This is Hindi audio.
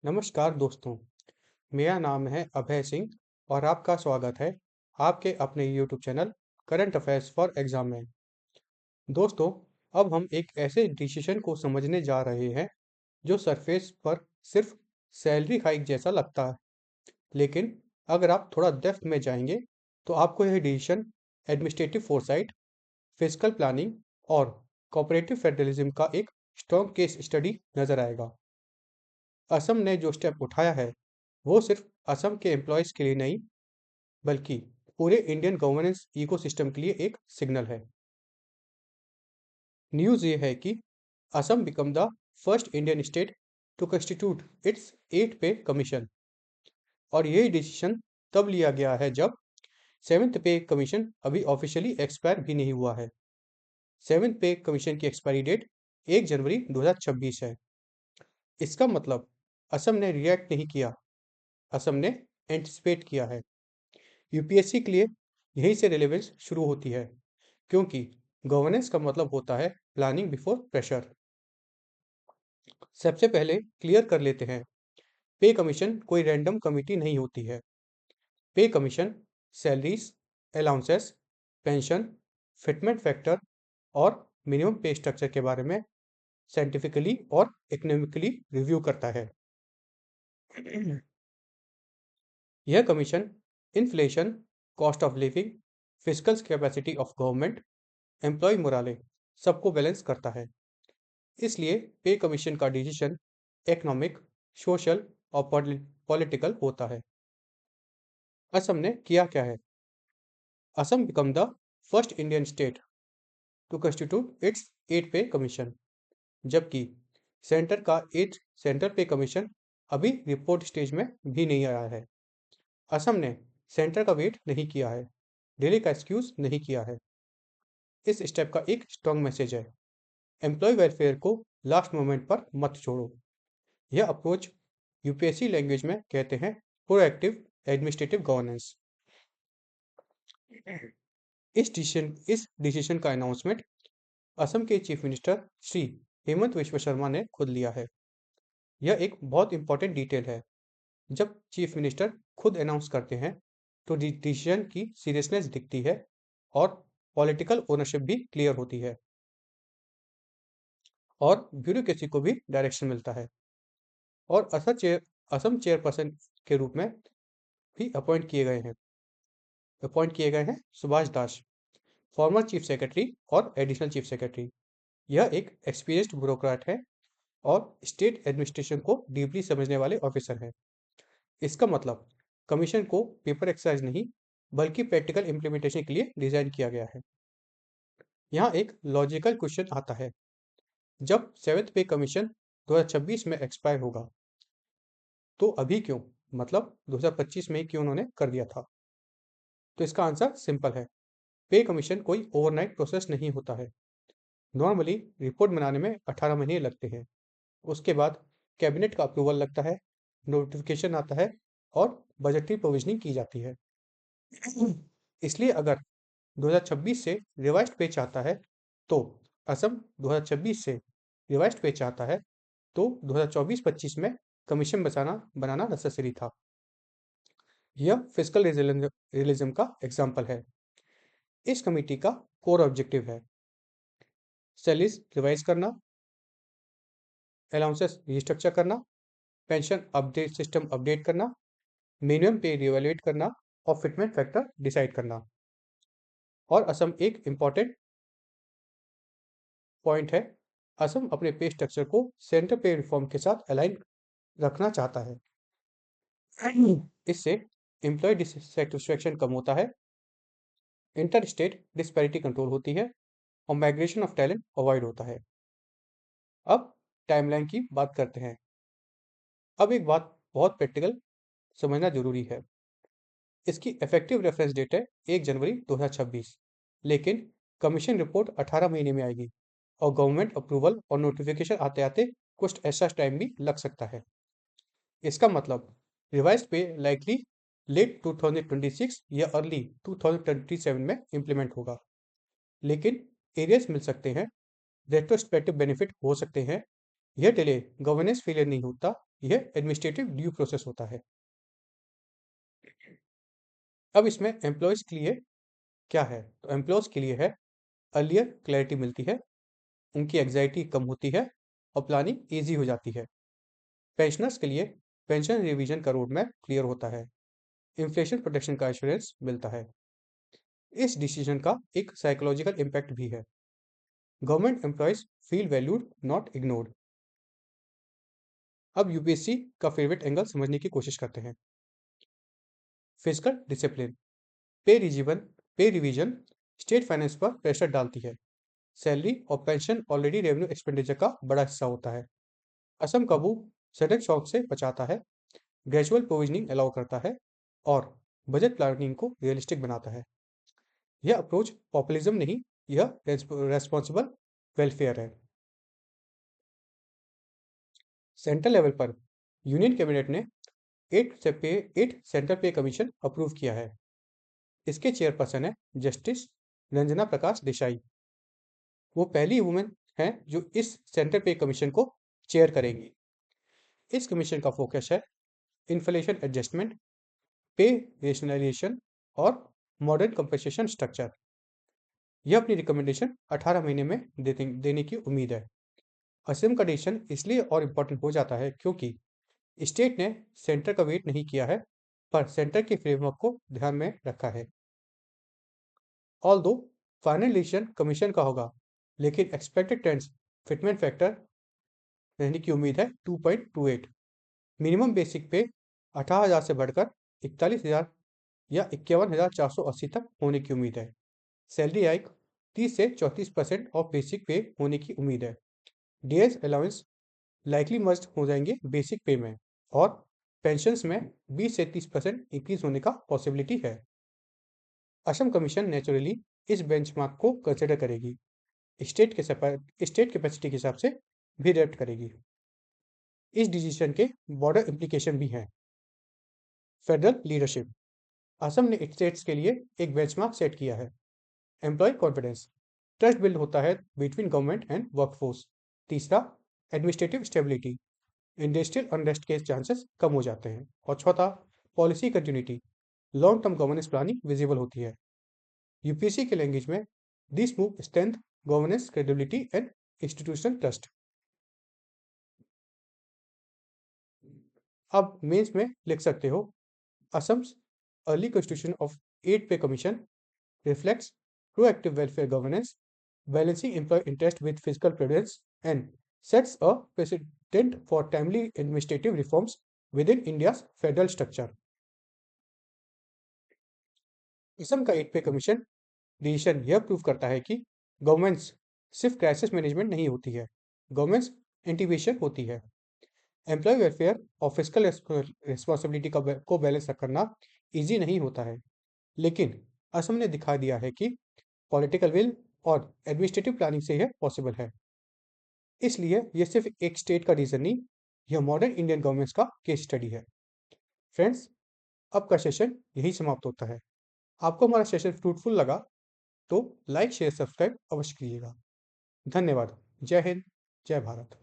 नमस्कार दोस्तों, मेरा नाम है अभय सिंह और आपका स्वागत है आपके अपने YouTube channel current affairs for exam में। दोस्तों, अब हम एक ऐसे डिसीजन को समझने जा रहे हैं जो सरफेस पर सिर्फ सैलरी हाइक जैसा लगता है, लेकिन अगर आप थोड़ा डेप्थ में जाएंगे तो आपको यह decision administrative foresight, physical planning और कोऑपरेटिव फेडरलिज्म का एक स्ट्रॉन्ग केस स्टडी नजर आएगा। असम ने जो स्टेप उठाया है वो सिर्फ असम के एम्प्लॉयज़ के लिए नहीं, बल्कि पूरे इंडियन गवर्नेंस इकोसिस्टम के लिए एक सिग्नल है। न्यूज़ ये है कि Assam become the first Indian state to constitute its 8 pay commission, और ये डिसीजन तब लिया गया है जब सेवन्थ पे कमीशन अभी ऑफिशियली एक्सपायर भी नहीं हुआ है। सेवन्थ पे कमीशन की एक्सपायरी डेट 1 जनवरी 2026 है। इसका मतलब असम ने रिएक्ट नहीं किया, असम ने एंटिसिपेट किया है। यूपीएससी के लिए यहीं से रिलेवेंस शुरू होती है, क्योंकि गवर्नेंस का मतलब होता है प्लानिंग बिफोर प्रेशर। सबसे पहले क्लियर कर लेते हैं, पे कमीशन कोई रैंडम कमिटी नहीं होती है। पे commission salaries, allowances, pension, fitment factor और मिनिमम पे स्ट्रक्चर के बारे में साइंटिफिकली और इकोनॉमिकली रिव्यू करता है। यह commission inflation, cost of living, physical capacity of government, employ morale सबको बैलेंस करता है। इसलिए पे कमीशन का डिसीजन इकोनॉमिक, सोशल और पॉलिटिकल होता है। असम ने किया क्या है? Assam become the first Indian state to constitute its 8 pay commission, जबकि सेंटर का 8 सेंटर पे कमीशन अभी रिपोर्ट स्टेज में भी नहीं आया है। असम ने सेंटर का वेट नहीं किया है, दिल्ली का एक्सक्यूज नहीं किया है। इस स्टेप का एक स्ट्रॉन्ग मैसेज है, एम्प्लॉय वेलफेयर को लास्ट मोमेंट पर मत छोड़ो। यह अप्रोच यूपीएससी लैंग्वेज में कहते हैं प्रोएक्टिव एडमिनिस्ट्रेटिव गवर्नेंस। इस डिसीजन का अनाउंसमेंट असम के चीफ मिनिस्टर श्री हेमंत विश्व शर्मा ने खुद लिया है। यह एक बहुत इंपॉर्टेंट डिटेल है। जब चीफ मिनिस्टर खुद अनाउंस करते हैं तो डिसीजन की सीरियसनेस दिखती है और पॉलिटिकल ओनरशिप भी क्लियर होती है और ब्यूरोक्रेसी को भी डायरेक्शन मिलता है। और असम चेयरपर्सन के रूप में भी अपॉइंट किए गए हैं सुभाष दास, फॉर्मर चीफ सेक्रेटरी और एडिशनल चीफ सेक्रेटरी। यह एक एक्सपीरियंस्ड ब्यूरोक्रेट है और स्टेट एडमिनिस्ट्रेशन को डीपली समझने वाले ऑफिसर हैं। इसका मतलब कमीशन को पेपर एक्सरसाइज नहीं, बल्कि प्रैक्टिकल इम्प्लीमेंटेशन के लिए डिजाइन किया गया है। यहाँ एक लॉजिकल क्वेश्चन आता है, जब सेवेंथ पे कमीशन 2026 में एक्सपायर होगा तो अभी क्यों, मतलब 2025 में ही क्यों उन्होंने कर दिया था? तो इसका आंसर सिंपल है, पे कमीशन कोई ओवरनाइट प्रोसेस नहीं होता है। नॉर्मली रिपोर्ट बनाने में 18 महीने लगते हैं, उसके बाद कैबिनेट का अप्रूवल लगता है, नोटिफिकेशन आता है और बजटरी प्रोविजनिंग की जाती है। इसलिए अगर 2026 से रिवाइज्ड पे चाहता है तो असम 2026 से रिवाइज्ड पे चाहता है तो 2024-25 में कमीशन बनाना नेसेसरी था। यह फिजिकल रियलिज्म का एग्जाम्पल है। इस कमेटी का कोर ऑब्जेक्टिव है सैलरीज रिवाइज करना, अलाउंसेस रिस्ट्रक्चर करना, पेंशन अपडेट सिस्टम अपडेट करना, मिनिमम पे रिवैल्यूएट करना और फिटमेंट फैक्टर डिसाइड करना। और असम एक इंपॉर्टेंट पॉइंट है, असम अपने पे स्ट्रक्चर को सेंटर पे रिफॉर्म के साथ अलाइन रखना चाहता है। इससे एम्प्लॉय डिससेटिस्फैक्शन कम होता है, इंटर स्टेट डिस्पैरिटी कंट्रोल होती है और माइग्रेशन ऑफ टैलेंट अवॉइड होता है। अब टाइमलाइन की बात करते हैं। अब एक बात बहुत प्रैक्टिकल समझना जरूरी है, इसकी इफेक्टिव रेफरेंस डेट है 1 जनवरी 2026, लेकिन कमीशन रिपोर्ट 18 महीने में आएगी और गवर्नमेंट अप्रूवल और नोटिफिकेशन आते आते कुछ ऐसा टाइम भी लग सकता है। इसका मतलब रिवाइज्ड पे लाइकली लेट 2026 या अर्ली 2027 में इंप्लीमेंट होगा, लेकिन एरियर्स मिल सकते हैं, रेट्रोस्पेक्टिव बेनिफिट हो सकते हैं। यह डिले गवर्नेंस फेलियर नहीं होता, यह एडमिनिस्ट्रेटिव ड्यू प्रोसेस होता है। अब इसमें एम्प्लॉयज़ के लिए क्या है? तो एम्प्लॉयज़ के लिए है अर्लियर क्लैरिटी मिलती है, उनकी एंग्जायटी कम होती है और प्लानिंग ईज़ी हो जाती है। पेंशनर्स के लिए पेंशन रिवीजन का रोड मैप क्लियर होता है, इन्फ्लेशन प्रोटेक्शन का एश्योरेंस मिलता है। इस डिसीजन का एक साइकोलॉजिकल इम्पैक्ट भी है। Government employees feel valued not ignored. अब यूपीएससी का फेवरेट एंगल समझने की कोशिश करते हैं। फिजिकल डिसिप्लिन, पे रिवीजन स्टेट फाइनेंस पर प्रेशर डालती है। सैलरी और पेंशन ऑलरेडी रेवेन्यू एक्सपेंडिचर का बड़ा हिस्सा होता है। असम काबू सडन शॉक से बचाता है, ग्रेजुअल प्रोविजनिंग अलाउ करता है और बजट प्लानिंग को रियलिस्टिक बनाता है। यह अप्रोच पॉपुलिज्म नहीं, यह रेस्पॉन्सिबल वेलफेयर है। सेंट्रल लेवल पर यूनियन कैबिनेट ने 8 सेंट्रल पे कमीशन अप्रूव किया है। इसके चेयरपर्सन है जस्टिस रंजना प्रकाश देसाई। वो पहली वुमेन हैं जो इस सेंट्रल पे कमीशन को चेयर करेंगी। इस कमीशन का फोकस है इन्फ्लेशन एडजस्टमेंट, पे रेशनलाइजेशन और मॉडर्न कंपनसेशन स्ट्रक्चर। यह अपनी रिकमेंडेशन 18 महीने में देने की उम्मीद है। असम का डिसीजन इसलिए और इम्पोर्टेंट हो जाता है क्योंकि स्टेट ने सेंटर का वेट नहीं किया है, पर सेंटर के फ्रेमवर्क को ध्यान में रखा है। ऑल्दो फाइनल डिसीजन कमीशन का होगा, लेकिन एक्सपेक्टेड टेंस फिटमेंट फैक्टर रहने की उम्मीद है 2.28। मिनिमम बेसिक पे 18,000 से बढ़कर 41,000 या 51,480 तक होने की उम्मीद है। सैलरी हाइक 30 से 34% ऑफ बेसिक पे होने की उम्मीद है। डेज अलाउंस लाइकली मर्ज हो जाएंगे बेसिक पे में और पेंशन्स में 20 से 30% इंक्रीज होने का पॉसिबिलिटी है। असम कमीशन नेचुरली इस बेंचमार्क को कंसिडर करेगी, स्टेट कैपेसिटी के हिसाब से भी रेट करेगी। इस डिसीजन के बॉर्डर इम्प्लीकेशन भी हैं। फेडरल लीडरशिप, असम ने स्टेट्स के लिए एक बेंचमार्क सेट किया है। एम्प्लॉय कॉन्फिडेंस, ट्रस्ट बिल्ड होता है बिटवीन गवर्नमेंट एंड वर्कफोर्स। तीसरा, एडमिनिस्ट्रेटिव स्टेबिलिटी, इंडस्ट्रियल अनरेस्ट के चांसेस कम हो जाते हैं। और चौथा, policy continuity, long term governance planning visible होती है। यूपीएससी के लैंग्वेज में this move strength governance credibility and institutional trust. अब मेंस में लिख सकते हो, Assams early constitution of 8 pay commission reflects proactive welfare governance, balancing employee interest with fiscal prudence, and sets a precedent for timely administrative reforms within India's federal structure. Assam का 8 पे कमीशन डिसीजन यह प्रूव करता है कि गवर्नमेंट्स सिर्फ क्राइसिस मैनेजमेंट नहीं होती है, गवर्नमेंट्स इंटीग्रेशन होती है। एम्प्लॉय वेलफेयर और फिजिकल रिस्पॉन्सिबिलिटी को बैलेंस करना इजी नहीं होता है, लेकिन असम ने दिखा दिया है कि पॉलिटिकल विल और एडमिनिस्ट्रेटिव प्लानिंग से यह पॉसिबल है। इसलिए यह सिर्फ एक स्टेट का रीजन नहीं, यह मॉडर्न इंडियन गवर्नमेंट्स का केस स्टडी है। फ्रेंड्स, अब का सेशन यही समाप्त होता है। आपको हमारा सेशन फ्रूटफुल लगा तो लाइक शेयर सब्सक्राइब अवश्य कीजिएगा। धन्यवाद। जय हिंद, जय भारत।